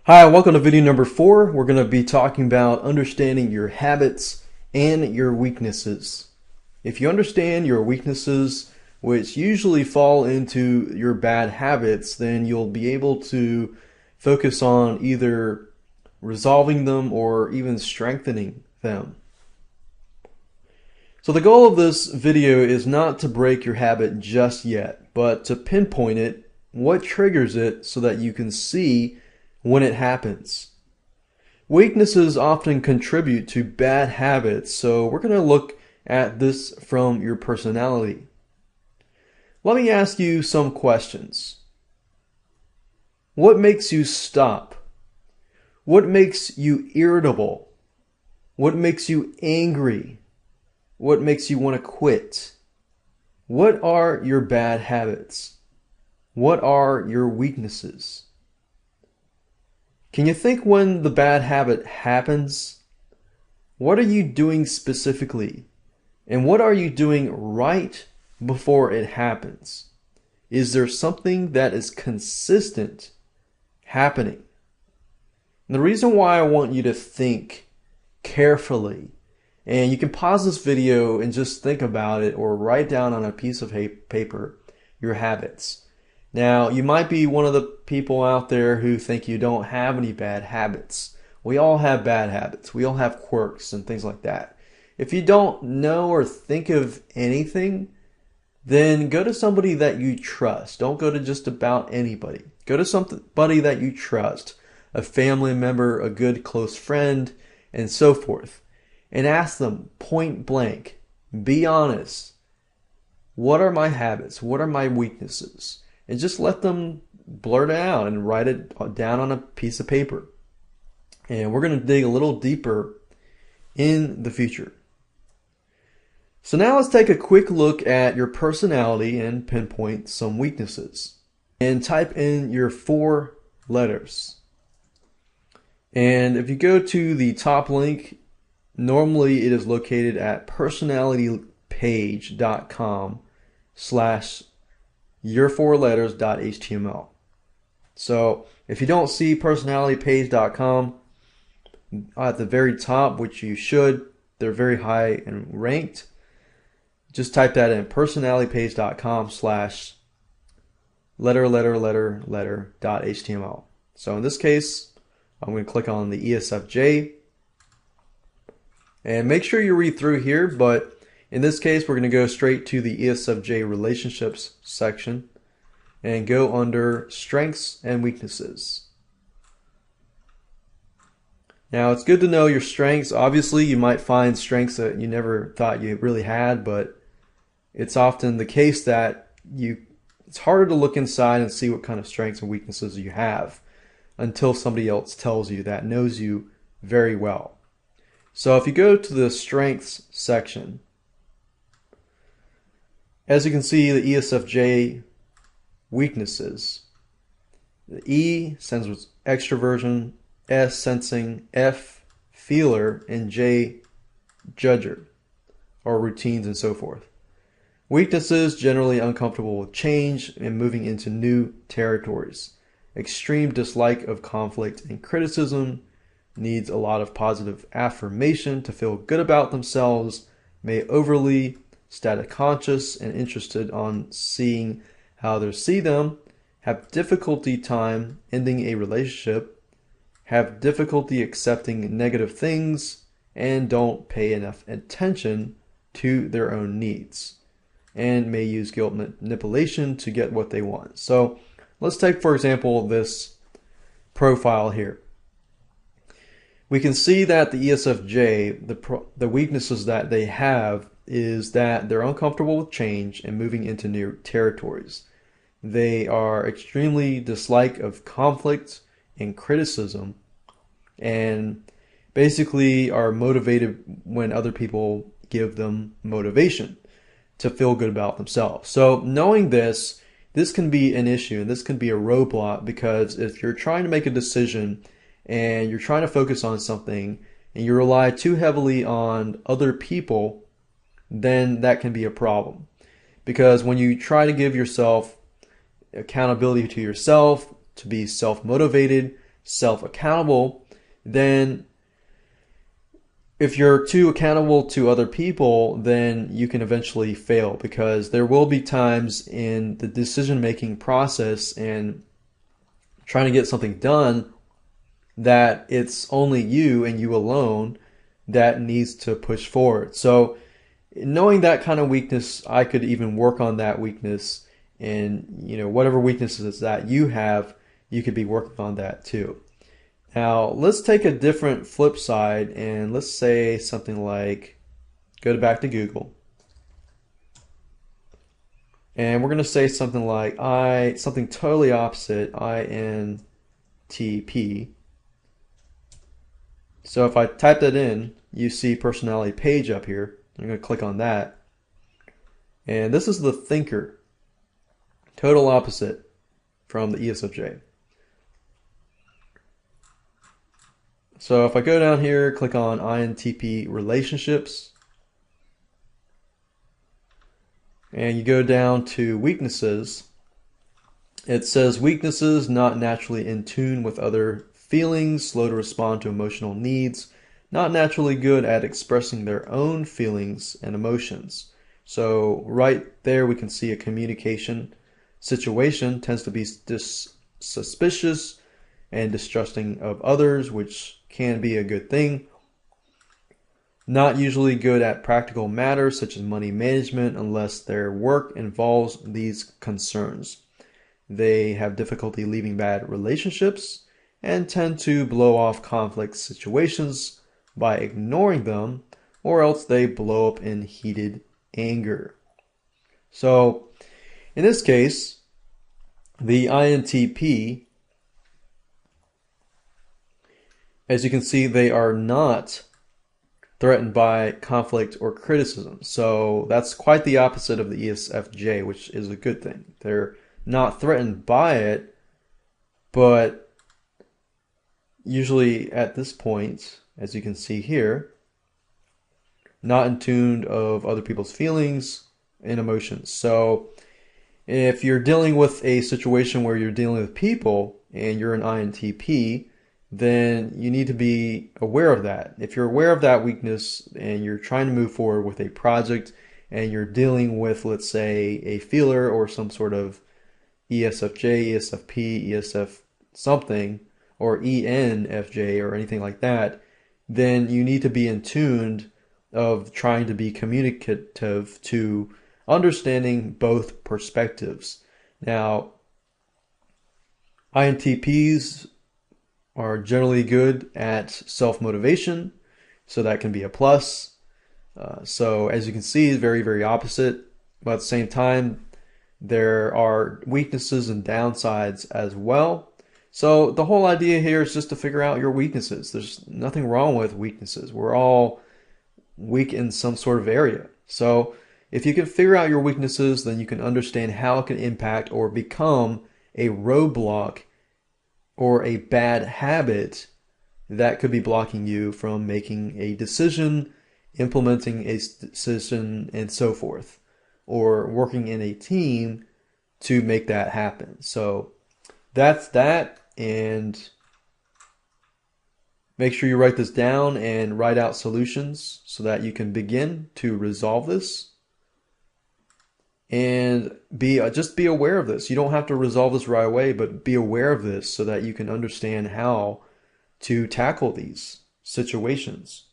Hi, welcome to video number 4. We're going to be talking about understanding your habits and your weaknesses. If you understand your weaknesses, which usually fall into your bad habits, then you'll be able to focus on either resolving them or even strengthening them. So the goal of this video is not to break your habit just yet, but to pinpoint it, what triggers it, so that you can see when it happens. Weaknesses often contribute to bad habits, so we're going to look at this from your personality. Let me ask you some questions. What makes you stop? What makes you irritable? What makes you angry? What makes you want to quit? What are your bad habits? What are your weaknesses? Can you think when the bad habit happens? What are you doing specifically? And what are you doing right before it happens? Is there something that is consistent happening? And the reason why I want you to think carefully, and you can pause this video and just think about it or write down on a piece of paper your habits. Now, you might be one of the people out there who think you don't have any bad habits. We all have bad habits. We all have quirks and things like that. If you don't know or think of anything, then go to somebody that you trust. Don't go to just about anybody. Go to somebody that you trust, a family member, a good close friend, and so forth. And ask them point blank, be honest. What are my habits? What are my weaknesses? And just let them blurt it out and write it down on a piece of paper. And we're going to dig a little deeper in the future. So now let's take a quick look at your personality and pinpoint some weaknesses. And type in your 4 letters. And if you go to the top link, normally it is located at personalitypage.com/your4letters.html. So if you don't see personalitypage.com at the very top, which you should, they're very high and ranked, just type that in, personalitypage.com/letter.html. So in this case, I'm going to click on the ESFJ. And make sure you read through here, but in this case, we're going to go straight to the ESFJ relationships section and go under strengths and weaknesses. Now, it's good to know your strengths. Obviously, you might find strengths that you never thought you really had, but it's often the case that it's harder to look inside and see what kind of strengths and weaknesses you have until somebody else tells you that knows you very well. So if you go to the strengths section, as you can see, the ESFJ weaknesses, the E stands with extroversion, S sensing, F feeler, and J judger, or routines and so forth. Weaknesses: generally uncomfortable with change and moving into new territories. Extreme dislike of conflict and criticism. Needs a lot of positive affirmation to feel good about themselves. May overly status conscious and interested on seeing how others see them. Have difficulty time ending a relationship. Have difficulty accepting negative things. And don't pay enough attention to their own needs. And may use guilt manipulation to get what they want. So let's take, for example, this profile here. We can see that the ESFJ, the weaknesses that they have is that they're uncomfortable with change and moving into new territories. They are extremely dislike of conflict and criticism, and basically are motivated when other people give them motivation to feel good about themselves. So knowing this can be an issue, and this can be a roadblock, because if you're trying to make a decision and you're trying to focus on something and you rely too heavily on other people, then that can be a problem. Because when you try to give yourself accountability to yourself, to be self-motivated, self-accountable, then if you're too accountable to other people, then you can eventually fail, because there will be times in the decision-making process and trying to get something done that it's only you and you alone that needs to push forward. So knowing that kind of weakness, I could even work on that weakness, and whatever weaknesses that you have, you could be working on that too. Now, let's take a different flip side, and let's say something like, back to Google, and we're going to say something like something totally opposite, INTP. So if I type that in, you see personality page up here. I'm going to click on that. And this is the thinker, total opposite from the ESFJ. So if I go down here, click on INTP relationships, and you go down to weaknesses, it says weaknesses: not naturally in tune with other feelings, slow to respond to emotional needs, not naturally good at expressing their own feelings and emotions. So right there we can see a communication situation, tends to be suspicious and distrusting of others, which can be a good thing. Not usually good at practical matters such as money management unless their work involves these concerns. They have difficulty leaving bad relationships and tend to blow off conflict situations by ignoring them, or else they blow up in heated anger. So in this case, the INTP, as you can see, they are not threatened by conflict or criticism. So that's quite the opposite of the ESFJ, which is a good thing. They're not threatened by it, but usually at this point, as you can see here, not in tune of other people's feelings and emotions. So if you're dealing with a situation where you're dealing with people and you're an INTP, then you need to be aware of that. If you're aware of that weakness and you're trying to move forward with a project and you're dealing with, let's say, a feeler or some sort of ESFJ, ESFP, ESF something, or ENFJ or anything like that, then you need to be in tune of trying to be communicative to understanding both perspectives. Now, INTPs are generally good at self-motivation, so that can be a plus. So as you can see, very, very opposite, but at the same time, there are weaknesses and downsides as well. So the whole idea here is just to figure out your weaknesses. There's nothing wrong with weaknesses. We're all weak in some sort of area. So if you can figure out your weaknesses, then you can understand how it can impact or become a roadblock or a bad habit that could be blocking you from making a decision, implementing a decision, and so forth, or working in a team to make that happen. So that's that, and make sure you write this down and write out solutions so that you can begin to resolve this. And just be aware of this. You don't have to resolve this right away, but be aware of this so that you can understand how to tackle these situations.